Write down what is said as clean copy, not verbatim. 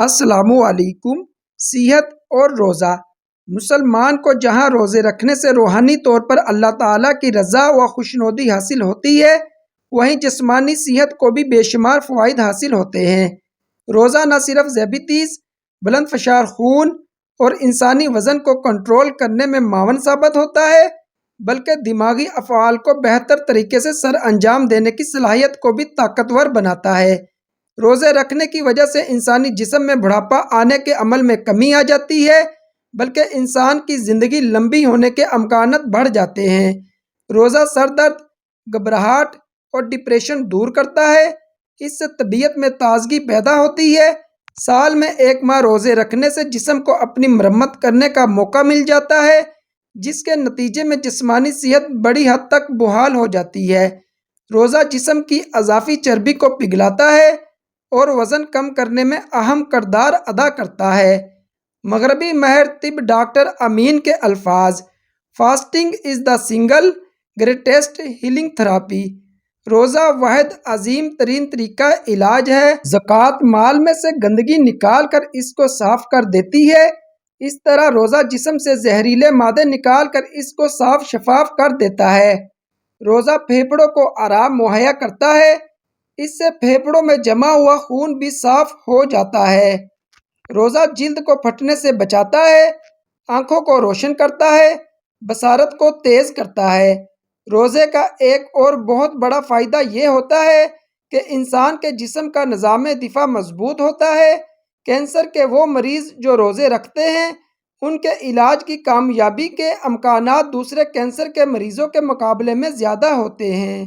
السلام علیکم۔ صحت اور روزہ۔ مسلمان کو جہاں روزے رکھنے سے روحانی طور پر اللہ تعالیٰ کی رضا و خوشنودی حاصل ہوتی ہے، وہیں جسمانی صحت کو بھی بے شمار فوائد حاصل ہوتے ہیں۔ روزہ نہ صرف ذیابیطس، بلند فشار خون اور انسانی وزن کو کنٹرول کرنے میں معاون ثابت ہوتا ہے، بلکہ دماغی افعال کو بہتر طریقے سے سر انجام دینے کی صلاحیت کو بھی طاقتور بناتا ہے۔ روزے رکھنے کی وجہ سے انسانی جسم میں بڑھاپا آنے کے عمل میں کمی آ جاتی ہے، بلکہ انسان کی زندگی لمبی ہونے کے امکانات بڑھ جاتے ہیں۔ روزہ سر درد، گھبراہٹ اور ڈپریشن دور کرتا ہے۔ اس سے طبیعت میں تازگی پیدا ہوتی ہے۔ سال میں 1 ماہ روزے رکھنے سے جسم کو اپنی مرمت کرنے کا موقع مل جاتا ہے، جس کے نتیجے میں جسمانی صحت بڑی حد تک بحال ہو جاتی ہے۔ روزہ جسم کی اضافی چربی کو پگھلاتا ہے اور وزن کم کرنے میں اہم کردار ادا کرتا ہے۔ مغربی ماہر طب ڈاکٹر امین کے الفاظ: fasting is the single greatest healing therapy. روزہ واحد عظیم ترین طریقہ علاج ہے۔ زکوٰۃ مال میں سے گندگی نکال کر اس کو صاف کر دیتی ہے۔ اس طرح روزہ جسم سے زہریلے مادے نکال کر اس کو صاف شفاف کر دیتا ہے۔ روزہ پھیپھڑوں کو آرام مہیا کرتا ہے۔ اس سے پھیپھڑوں میں جمع ہوا خون بھی صاف ہو جاتا ہے۔ روزہ جلد کو پھٹنے سے بچاتا ہے، آنکھوں کو روشن کرتا ہے، بصارت کو تیز کرتا ہے۔ روزے کا ایک اور بہت بڑا فائدہ یہ ہوتا ہے کہ انسان کے جسم کا نظام دفاع مضبوط ہوتا ہے۔ کینسر کے وہ مریض جو روزے رکھتے ہیں، ان کے علاج کی کامیابی کے امکانات دوسرے کینسر کے مریضوں کے مقابلے میں زیادہ ہوتے ہیں۔